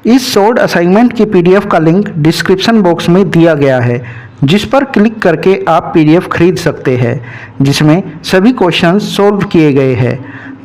इस short assignment की PDF का लिंक डिस्क्रिप्शन बॉक्स में दिया गया है, जिस पर क्लिक करके आप पीडीएफ खरीद सकते हैं, जिसमें सभी क्वेश्चंस सॉल्व किए गए हैं।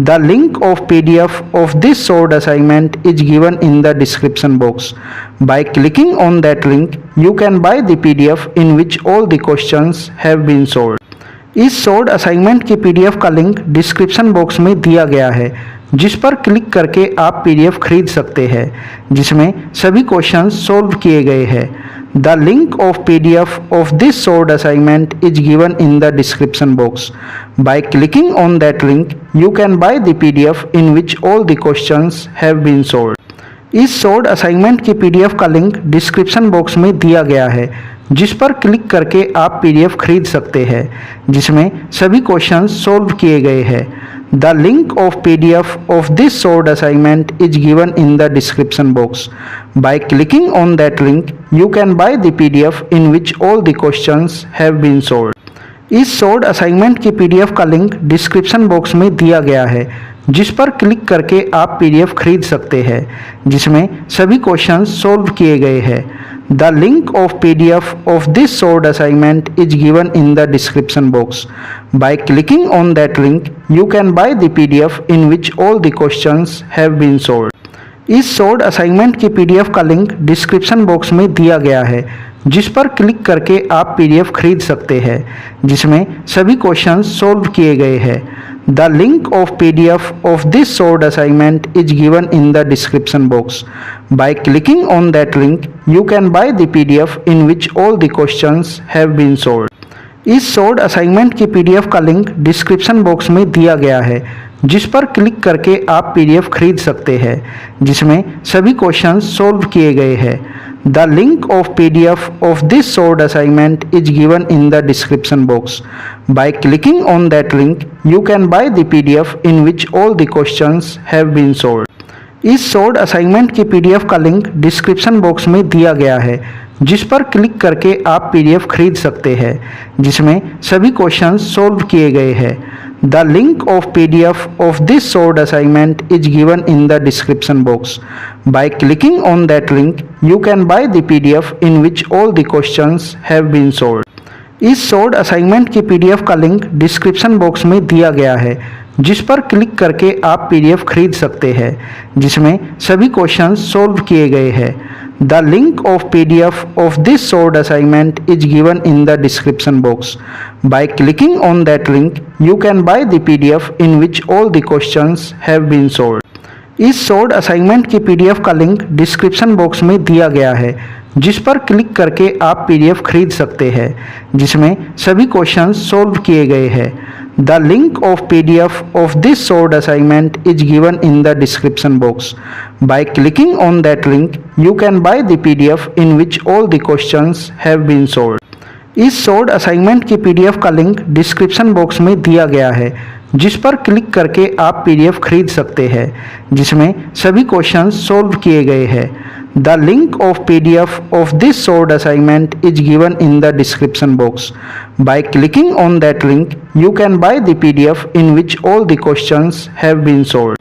The link of PDF of this short assignment is given in the description box. By clicking on that link you can buy the PDF in which all the questions have been solved. इस short assignment की PDF का link description box में दिया गया है, जिस पर click करके आप पीडीएफ खरीद सकते हैं, जिसमें सभी क्वेश्चंस सॉल्व किए गए हैं। The link of PDF of this short assignment is given in the description box. By clicking on that link you can buy the PDF in which all the questions have been solved. इस short assignment की PDF का link description box में दिया गया है, जिस पर click करके आप पीडीएफ खरीद सकते हैं, जिसमें सभी क्वेश्चंस सॉल्व किए गए हैं। The link of PDF of this short assignment is given in the description box. By clicking on that link you can buy the PDF in which all the questions have been solved. इस short assignment की PDF का link description box में दिया गया है, जिस पर click करके आप पीडीएफ खरीद सकते हैं, जिसमें सभी क्वेश्चंस सॉल्व किए गए हैं। The link of PDF of this short assignment is given in the description box. By clicking on that link you can buy the PDF in which all the questions have been solved. इस short assignment की PDF का link description box में दिया गया है, जिस पर click करके आप पीडीएफ खरीद सकते हैं, जिसमें सभी क्वेश्चंस सॉल्व किए गए हैं। The link of PDF of this short assignment is given in the description box. By clicking on that link you can buy the PDF in which all the questions have been solved. इस short assignment की PDF का link description box में दिया गया है, जिस पर click करके आप पीडीएफ खरीद सकते हैं, जिसमें सभी क्वेश्चंस सॉल्व किए गए हैं। The link of PDF of this short assignment is given in the description box. By clicking on that link you can buy the PDF in which all the questions have been solved. इस short assignment की PDF का link description box में दिया गया है, जिस पर click करके आप पीडीएफ खरीद सकते हैं, जिसमें सभी क्वेश्चंस सॉल्व किए गए हैं। The link of PDF of this short assignment is given in the description box. By clicking on that link you can buy the PDF in which all the questions have been solved. इस short assignment की PDF का link description box में दिया गया है, जिस पर click करके आप पीडीएफ खरीद सकते हैं, जिसमें सभी क्वेश्चंस सॉल्व किए गए हैं। The link of PDF of this short assignment is given in the description box. By clicking on that link you can buy the PDF in which all the questions have been solved. इस short assignment की PDF का link description box में दिया गया है, जिस पर click करके आप पीडीएफ खरीद सकते हैं, जिसमें सभी क्वेश्चंस सॉल्व किए गए हैं। The link of PDF of this short assignment is given in the description box. By clicking on that link you can buy the PDF in which all the questions have been solved. इस short assignment की PDF का link description box में दिया गया है, जिस पर click करके आप पीडीएफ खरीद सकते हैं, जिसमें सभी क्वेश्चंस सॉल्व किए गए हैं। The link of PDF of this short assignment is given in the description box. By clicking on that link you can buy the PDF in which all the questions have been solved.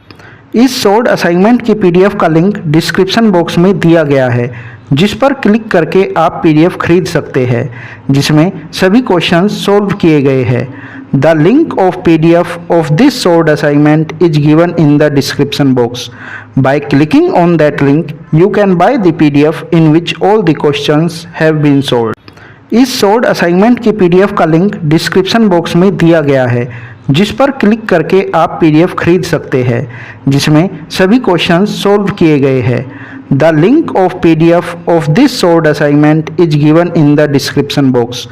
इस short assignment की PDF का link description box में दिया गया है, जिस पर click करके आप पीडीएफ खरीद सकते हैं, जिसमें सभी क्वेश्चंस सॉल्व किए गए हैं। The link of PDF of this short assignment is given in the description box. By clicking on that link you can buy the PDF in which all the questions have been solved. इस short assignment की PDF का link description box में दिया गया है, जिस पर click करके आप पीडीएफ खरीद सकते हैं, जिसमें सभी क्वेश्चंस सॉल्व किए गए हैं। The link of PDF of this short assignment is given in the description box.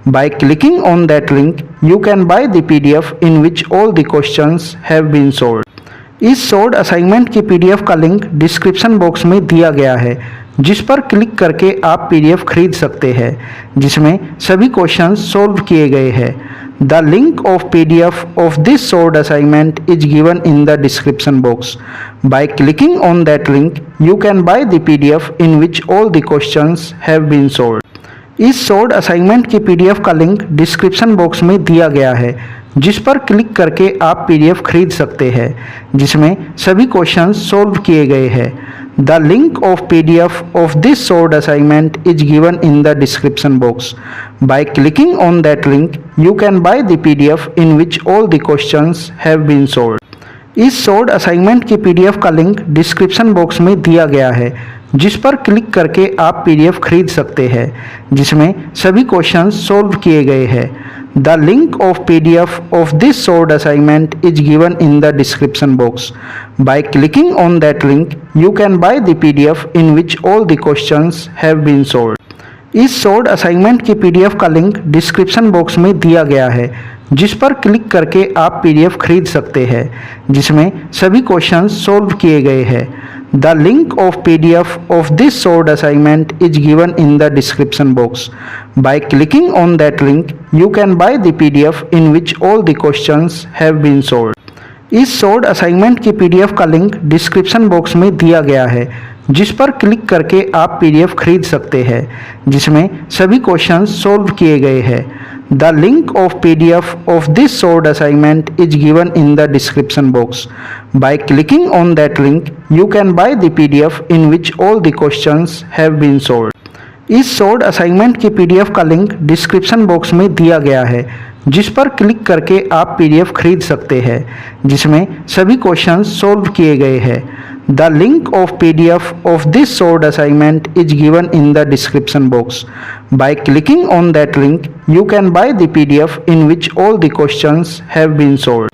By clicking on that link you can buy the PDF in which all the questions have been solved. इस short assignment की PDF का link description box में दिया गया है, जिस पर click करके आप पीडीएफ खरीद सकते हैं, जिसमें सभी क्वेश्चंस सॉल्व किए गए हैं। The link of PDF of this short assignment is given in the description box. By clicking on that link you can buy the PDF in which all the questions have been solved. इस short assignment की PDF का link description box में दिया गया है, जिस पर click करके आप पीडीएफ खरीद सकते हैं, जिसमें सभी क्वेश्चंस सॉल्व किए गए हैं। The link of PDF of this solved assignment is given in the description box. By clicking on that link, you can buy the PDF in which all the questions have been solved. इस solved assignment की PDF का link description box में दिया गया है, जिस पर click करके आप पीडीएफ खरीद सकते हैं, जिसमें सभी क्वेश्चंस सोल्व किए गए हैं। The link of PDF of this solved assignment is given in the description box. By clicking on that link, you can buy the PDF in which all the questions have been solved. इस solved assignment की PDF का link description box में दिया गया है, जिस पर click करके आप पीडीएफ खरीद सकते हैं, जिसमें सभी क्वेश्चंस सोल्व किए गए हैं। The link of PDF of this solved assignment is given in the description box. By clicking on that link, you can buy the PDF in which all the questions have been solved. इस solved assignment की PDF का link description box में दिया गया है, जिस पर click करके आप पीडीएफ खरीद सकते हैं, जिसमें सभी क्वेश्चंस सोल्व किए गए हैं। The link of PDF of this solved assignment is given in the description box. By clicking on that link, you can buy the PDF in which all the questions have been solved. इस solved assignment की PDF का link description box में दिया गया है, जिस पर click करके आप पीडीएफ खरीद सकते हैं, जिसमें सभी क्वेश्चंस सोल्व किए गए हैं। The link of PDF of this solved assignment is given in the description box. By clicking on that link, you can buy the PDF in which all the questions have been solved.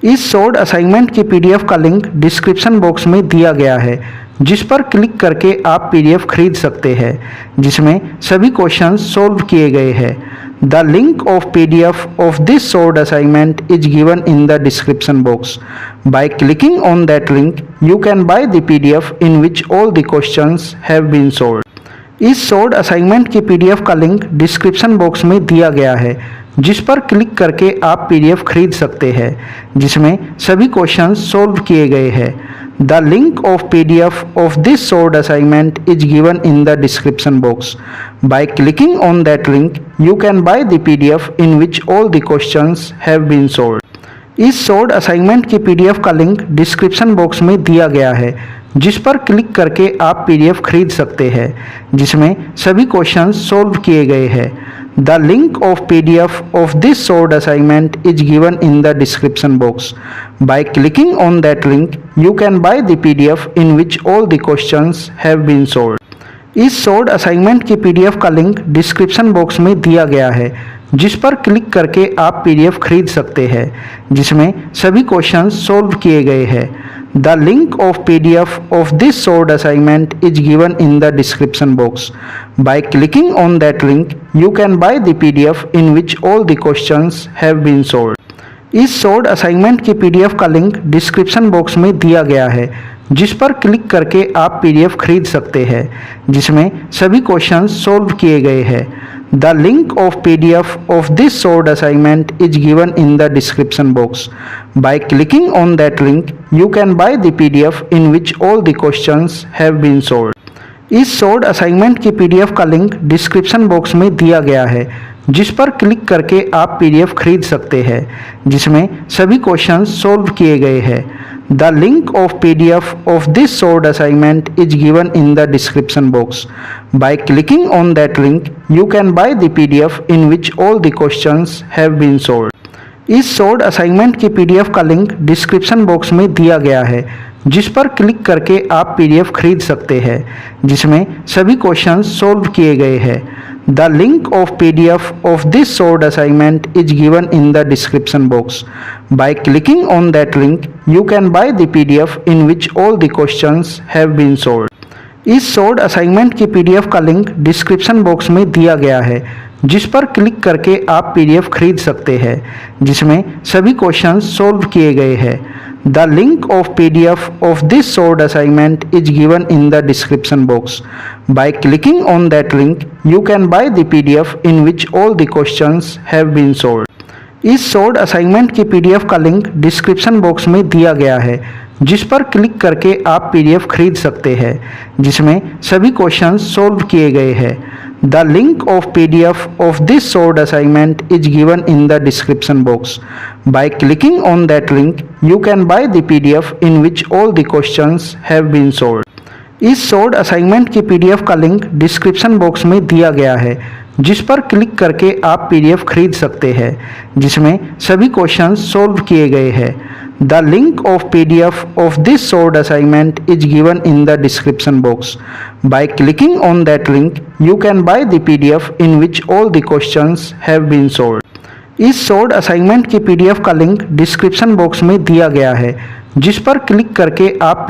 इस solved assignment की PDF का link description box में दिया गया है, जिस पर click करके आप पीडीएफ खरीद सकते हैं, जिसमें सभी क्वेश्चंस सोल्व किए गए हैं। The link of PDF of this solved assignment is given in the description box. By clicking on that link, you can buy the PDF in which all the questions have been solved. इस solved assignment की PDF का link description box में दिया गया है, जिस पर click करके आप पीडीएफ खरीद सकते हैं, जिसमें सभी क्वेश्चंस सोल्व किए गए हैं। The link of PDF of this solved assignment is given in the description box. By clicking on that link, you can buy the PDF in which all the questions have been solved. इस solved assignment की PDF का link description box में दिया गया है, जिस पर click करके आप पीडीएफ खरीद सकते हैं, जिसमें सभी क्वेश्चंस सोल्व किए गए हैं। The link of PDF of this solved assignment is given in the description box. By clicking on that link, you can buy the PDF in which all the questions have been solved. इस solved assignment की PDF का link description box में दिया गया है, जिस पर click करके आप पीडीएफ खरीद सकते हैं, जिसमें सभी क्वेश्चंस सोल्व किए गए हैं। The link of PDF of this solved assignment is given in the description box. By clicking on that link, you can buy the PDF in which all the questions have been solved. इस solved assignment की PDF का link description box में दिया गया है, जिस पर click करके आप पीडीएफ खरीद सकते हैं, जिसमें सभी क्वेश्चंस सोल्व किए गए हैं। The link of PDF of this solved assignment is given in the description box. By clicking on that link, you can buy the PDF in which all the questions have been solved. इस solved assignment की PDF का link description box में दिया गया है, जिस पर click करके आप पीडीएफ खरीद सकते हैं, जिसमें सभी क्वेश्चंस सोल्व किए गए हैं। The link of PDF of this solved assignment is given in the description box. By clicking on that link, you can buy the PDF in which all the questions have been solved. इस solved assignment की PDF का link description box में दिया गया है, जिस पर click करके आप पीडीएफ खरीद सकते हैं, जिसमें सभी क्वेश्चंस सोल्व किए गए हैं। The link of PDF of this solved assignment is given in the description box. By clicking on that link, you can buy the PDF in which all the questions have been solved. इस solved assignment की PDF का link description box में दिया गया है, जिस पर click करके आप पीडीएफ खरीद सकते हैं, जिसमें सभी क्वेश्चंस सोल्व किए गए हैं। The link of PDF of this solved assignment is given in the description box. By clicking on that link, you can buy the PDF in which all the questions have been solved. इस solved assignment की PDF का link description box में दिया गया है, जिस पर click करके आप पीडीएफ खरीद सकते हैं, जिसमें सभी क्वेश्चंस सोल्व किए गए हैं। The link of PDF of this solved assignment is given in the description box. By clicking on that link, you can buy the PDF in which all the questions have been solved. इस short assignment की PDF का link description box में दिया गया है, जिस पर click करके आप पीडीएफ खरीद सकते हैं, जिसमें सभी क्वेश्चंस सॉल्व किए गए हैं। The link of PDF of this short assignment is given in the description box. By clicking on that link you can buy the PDF in which all the questions have been solved. इस short assignment की PDF का link description box में दिया गया है, जिस पर click करके आप